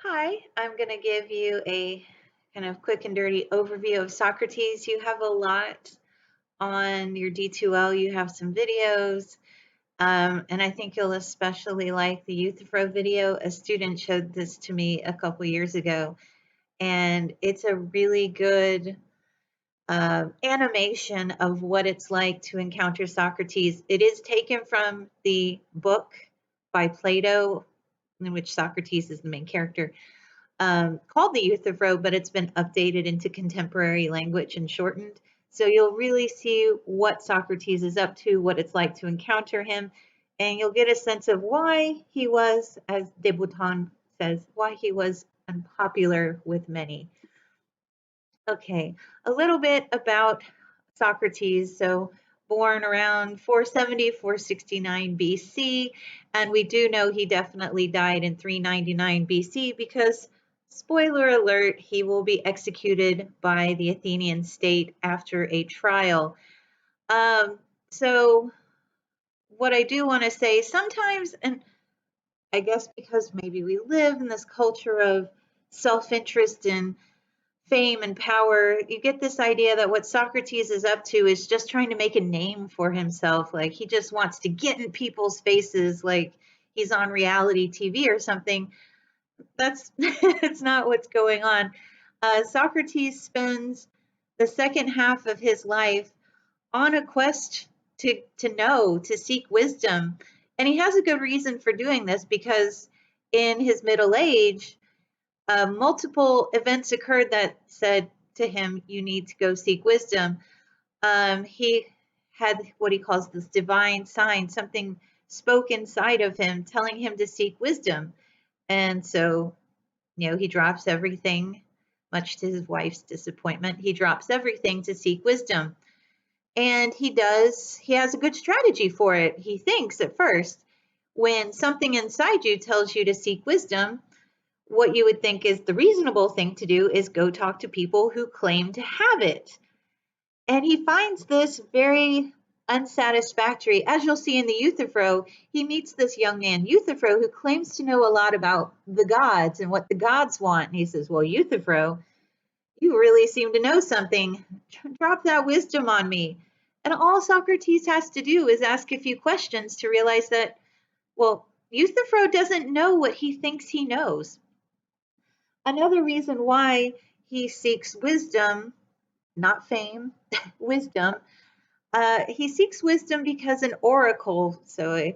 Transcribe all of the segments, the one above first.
Hi, I'm going to give you a kind of quick and dirty overview of Socrates. You have a lot on your D2L, you have some videos, and I think you'll especially like the Euthyphro video. A student showed this to me a couple years ago, and it's a really good animation of what it's like to encounter Socrates. It is taken from the book by Plato, in which Socrates is the main character, called the Euthyphro, but it's been updated into contemporary language and shortened. So you'll really see what Socrates is up to, what it's like to encounter him, and you'll get a sense of why he was, as de Botton says, why he was unpopular with many. Okay, a little bit about Socrates. So born around 470, 469 BC, and we do know he definitely died in 399 BC because, spoiler alert, he will be executed by the Athenian state after a trial. So what I do want to say sometimes, and I guess because maybe we live in this culture of self-interest and fame and power, you get this idea that what Socrates is up to is just trying to make a name for himself. Like he just wants to get in people's faces, like he's on reality TV or something. That's that's not what's going on. Socrates spends the second half of his life on a quest to know, to seek wisdom, and he has a good reason for doing this because in his middle age, multiple events occurred that said to him, you need to go seek wisdom. He had what he calls this divine sign, something spoke inside of him telling him to seek wisdom. And so, he drops everything, much to his wife's disappointment. He drops everything to seek wisdom. And he has a good strategy for it. He thinks at first, when something inside you tells you to seek wisdom, what you would think is the reasonable thing to do is go talk to people who claim to have it. And he finds this very unsatisfactory. As you'll see in the Euthyphro, he meets this young man, Euthyphro, who claims to know a lot about the gods and what the gods want. And he says, well, Euthyphro, you really seem to know something. Drop that wisdom on me. And all Socrates has to do is ask a few questions to realize that, well, Euthyphro doesn't know what he thinks he knows. Another reason why he seeks wisdom, not fame, wisdom, he seeks wisdom because an oracle, so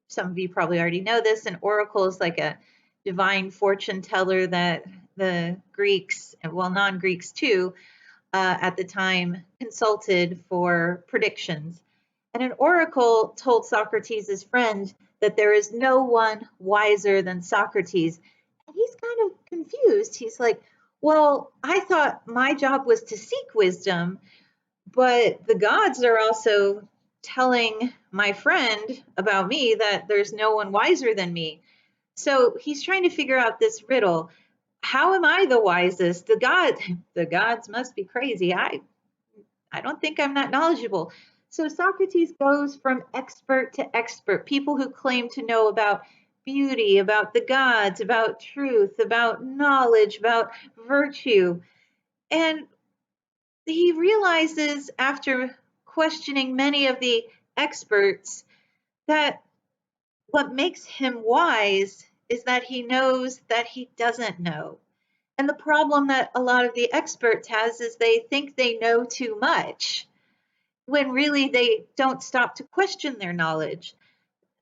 some of you probably already know this, an oracle is like a divine fortune teller that the Greeks, well, non-Greeks too, at the time consulted for predictions. And an oracle told Socrates' friend that there is no one wiser than Socrates. And he's kind of confused. He's like, well, I thought my job was to seek wisdom, but the gods are also telling my friend about me that there's no one wiser than me. So he's trying to figure out this riddle. How am I the wisest? The gods must be crazy. I don't think I'm not knowledgeable. So Socrates goes from expert to expert, people who claim to know about beauty, about the gods, about truth, about knowledge, about virtue. And he realizes after questioning many of the experts that what makes him wise is that he knows that he doesn't know. And the problem that a lot of the experts has is they think they know too much when really they don't stop to question their knowledge.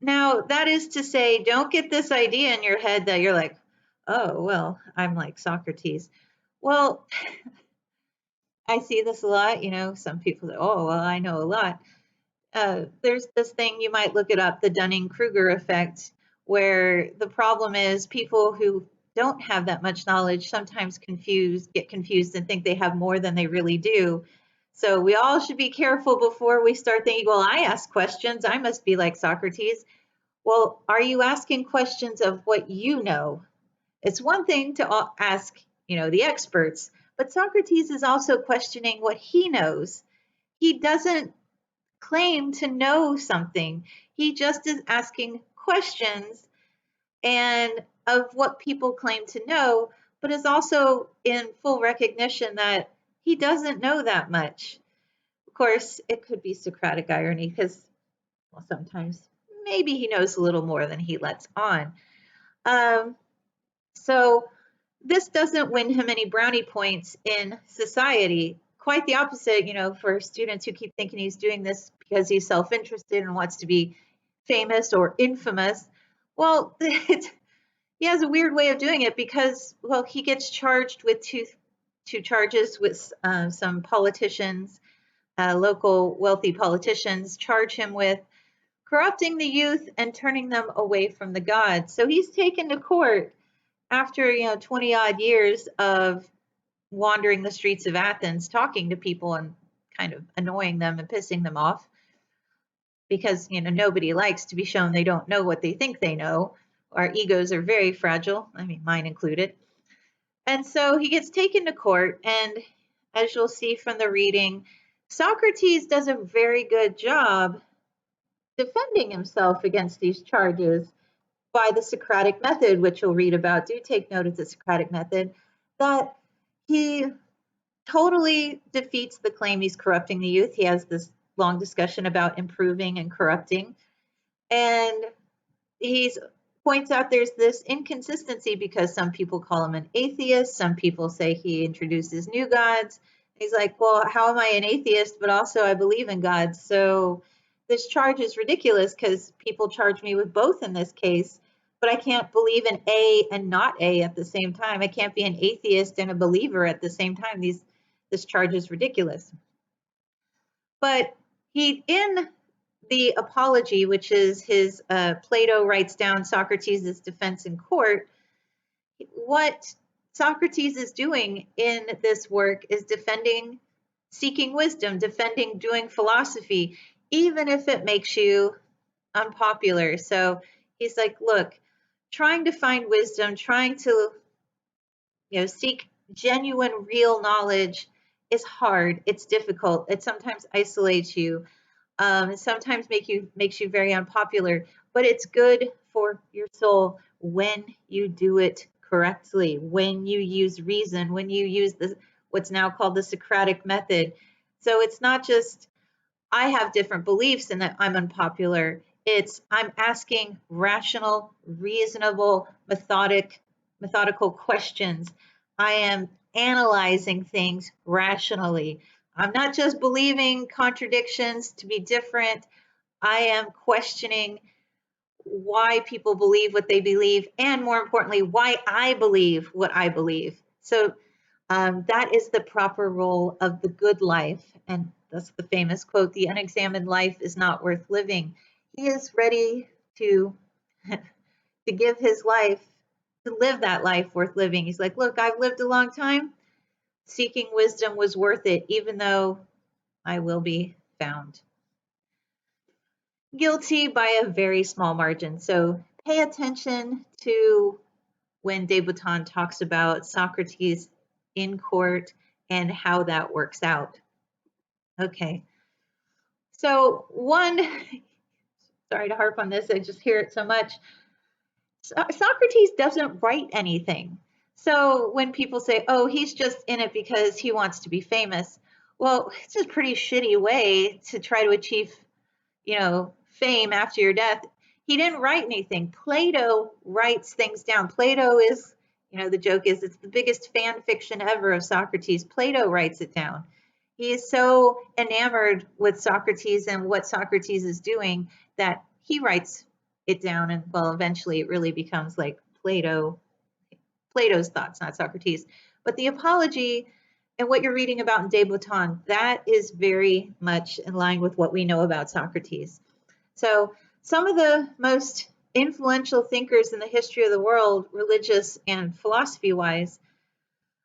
Now, that is to say, don't get this idea in your head that you're like, oh, well, I'm like Socrates. Well, I see this a lot. Some people say, oh, well, I know a lot. There's this thing, you might look it up, the Dunning-Kruger effect, where the problem is people who don't have that much knowledge sometimes get confused and think they have more than they really do. So we all should be careful before we start thinking, well, I ask questions, I must be like Socrates. Well, are you asking questions of what you know? It's one thing to ask, the experts, but Socrates is also questioning what he knows. He doesn't claim to know something. He just is asking questions, and of what people claim to know, but is also in full recognition that he doesn't know that much. Of course, it could be Socratic irony because, well, sometimes maybe he knows a little more than he lets on. So this doesn't win him any brownie points in society. Quite the opposite, for students who keep thinking he's doing this because he's self-interested and wants to be famous or infamous. Well, he has a weird way of doing it because, well, he gets charged with two charges with some politicians, local wealthy politicians, charge him with corrupting the youth and turning them away from the gods. So he's taken to court after 20 odd years of wandering the streets of Athens, talking to people and kind of annoying them and pissing them off, because nobody likes to be shown they don't know what they think they know. Our egos are very fragile, I mean mine included. And so he gets taken to court, and as you'll see from the reading, Socrates does a very good job defending himself against these charges by the Socratic Method, which you'll read about. Do take note of the Socratic Method, that he totally defeats the claim he's corrupting the youth. He has this long discussion about improving and corrupting, and he points out there's this inconsistency because some people call him an atheist, some people say he introduces new gods. He's like, well, how am I an atheist, but also I believe in God? So this charge is ridiculous because people charge me with both in this case, but I can't believe in A and not A at the same time. I can't be an atheist and a believer at the same time. This charge is ridiculous. But in the Apology, which is his Plato writes down Socrates' defense in court, what Socrates is doing in this work is defending seeking wisdom, defending doing philosophy, even if it makes you unpopular. So he's like, look, trying to find wisdom, trying to seek genuine, real knowledge is hard. It's difficult. It sometimes isolates you. It sometimes makes you very unpopular, but it's good for your soul when you do it correctly, when you use reason, when you use what's now called the Socratic Method. So it's not just I have different beliefs and that I'm unpopular. It's I'm asking rational, reasonable, methodical questions. I am analyzing things rationally. I'm not just believing contradictions to be different. I am questioning why people believe what they believe, and more importantly, why I believe what I believe. So that is the proper role of the good life. And that's the famous quote, the unexamined life is not worth living. He is ready to give his life, to live that life worth living. He's like, look, I've lived a long time. Seeking wisdom was worth it, even though I will be found guilty by a very small margin. So pay attention to when de Botton talks about Socrates in court and how that works out. Okay. So sorry to harp on this, I just hear it so much. Socrates doesn't write anything. So when people say, oh, he's just in it because he wants to be famous, well, it's a pretty shitty way to try to achieve, fame after your death. He didn't write anything. Plato writes things down. Plato is, the joke is it's the biggest fan fiction ever of Socrates. Plato writes it down. He is so enamored with Socrates and what Socrates is doing that he writes it down, and well, eventually it really becomes like Plato's thoughts, not Socrates. But the Apology and what you're reading about in de Botton, that is very much in line with what we know about Socrates. So some of the most influential thinkers in the history of the world, religious and philosophy-wise,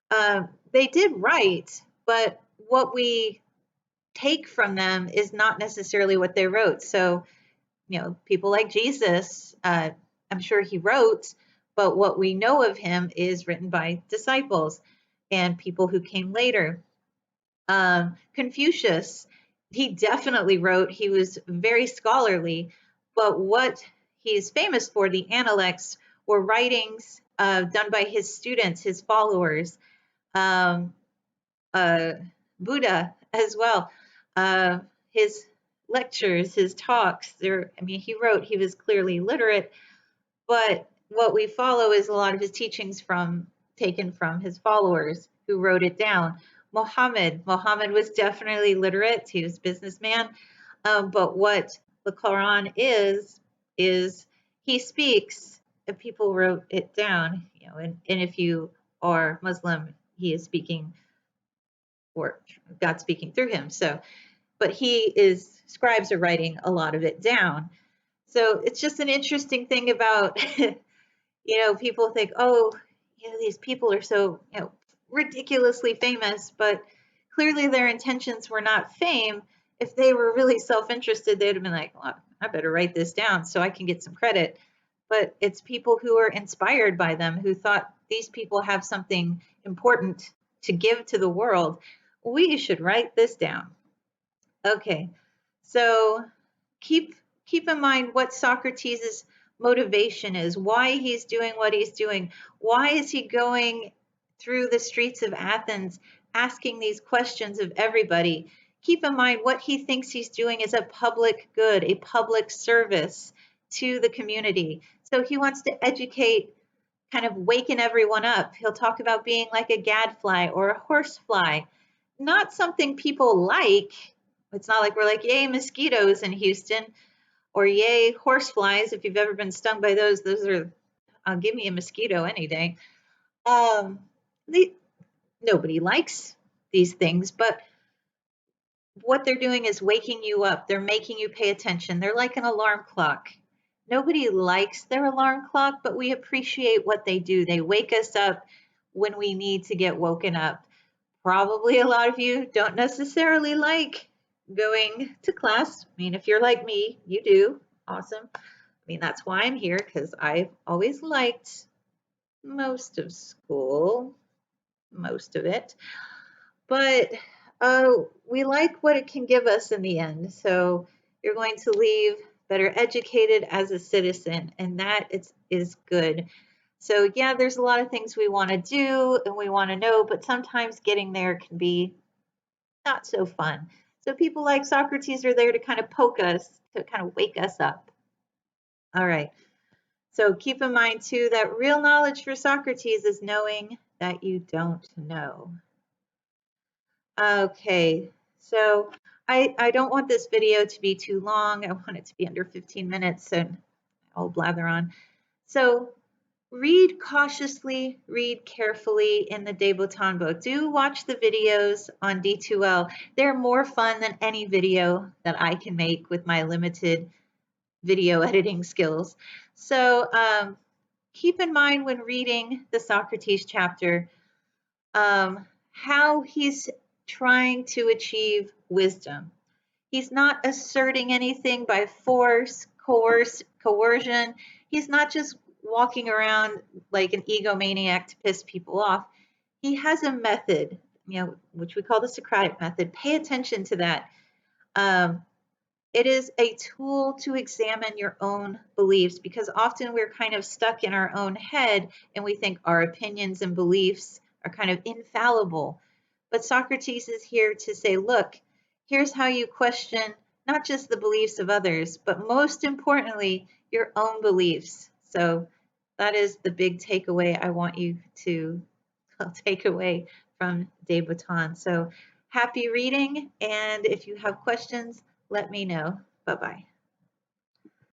they did write, but what we take from them is not necessarily what they wrote. So, people like Jesus, I'm sure he wrote, but what we know of him is written by disciples and people who came later. Confucius, he definitely wrote. He was very scholarly, but what he's famous for, the Analects, or writings done by his students, his followers, Buddha as well, his lectures, his talks. I mean, he was clearly literate, but what we follow is a lot of his teachings taken from his followers who wrote it down. Muhammad was definitely literate. He was a businessman. But what the Quran is he speaks and people wrote it down, and if you are Muslim, he is speaking, or God speaking through him. So, but scribes are writing a lot of it down. So it's just an interesting thing about, people think, oh, these people are so, ridiculously famous, but clearly their intentions were not fame. If they were really self-interested, they'd have been like, well, I better write this down so I can get some credit. But it's people who are inspired by them, who thought these people have something important to give to the world. We should write this down. Okay, so keep in mind what Socrates' motivation is, why he's doing what he's doing. Why is he going through the streets of Athens asking these questions of everybody? Keep in mind what he thinks he's doing is a public good, a public service to the community. So he wants to educate, kind of waken everyone up. He'll talk about being like a gadfly or a horsefly, not something people like. It's not like we're like, yay, mosquitoes in Houston, or yay, horseflies. If you've ever been stung by those are, give me a mosquito any day. Nobody likes these things, but what they're doing is waking you up. They're making you pay attention. They're like an alarm clock. Nobody likes their alarm clock, but we appreciate what they do. They wake us up when we need to get woken up. Probably a lot of you don't necessarily like going to class. I mean, if you're like me, you do. Awesome. I mean, that's why I'm here, because I've always liked most of school, most of it. But we like what it can give us in the end. So you're going to leave better educated as a citizen, and that is good. So yeah, there's a lot of things we want to do and we want to know, but sometimes getting there can be not so fun. So people like Socrates are there to kind of poke us, to kind of wake us up. All right. So keep in mind too that real knowledge for Socrates is knowing that you don't know. Okay, so I don't want this video to be too long. I want it to be under 15 minutes, and I'll blather on. So read cautiously, read carefully in the De Botton book. Do watch the videos on D2L. They're more fun than any video that I can make with my limited video editing skills. So keep in mind when reading the Socrates chapter, how he's trying to achieve wisdom. He's not asserting anything by force, coercion. He's not just walking around like an egomaniac to piss people off. He has a method, which we call the Socratic Method. Pay attention to that. It is a tool to examine your own beliefs, because often we're kind of stuck in our own head and we think our opinions and beliefs are kind of infallible. But Socrates is here to say, look, here's how you question not just the beliefs of others, but most importantly, your own beliefs. So that is the big takeaway I want you to take away from De Botton. So happy reading, and if you have questions, let me know. Bye-bye.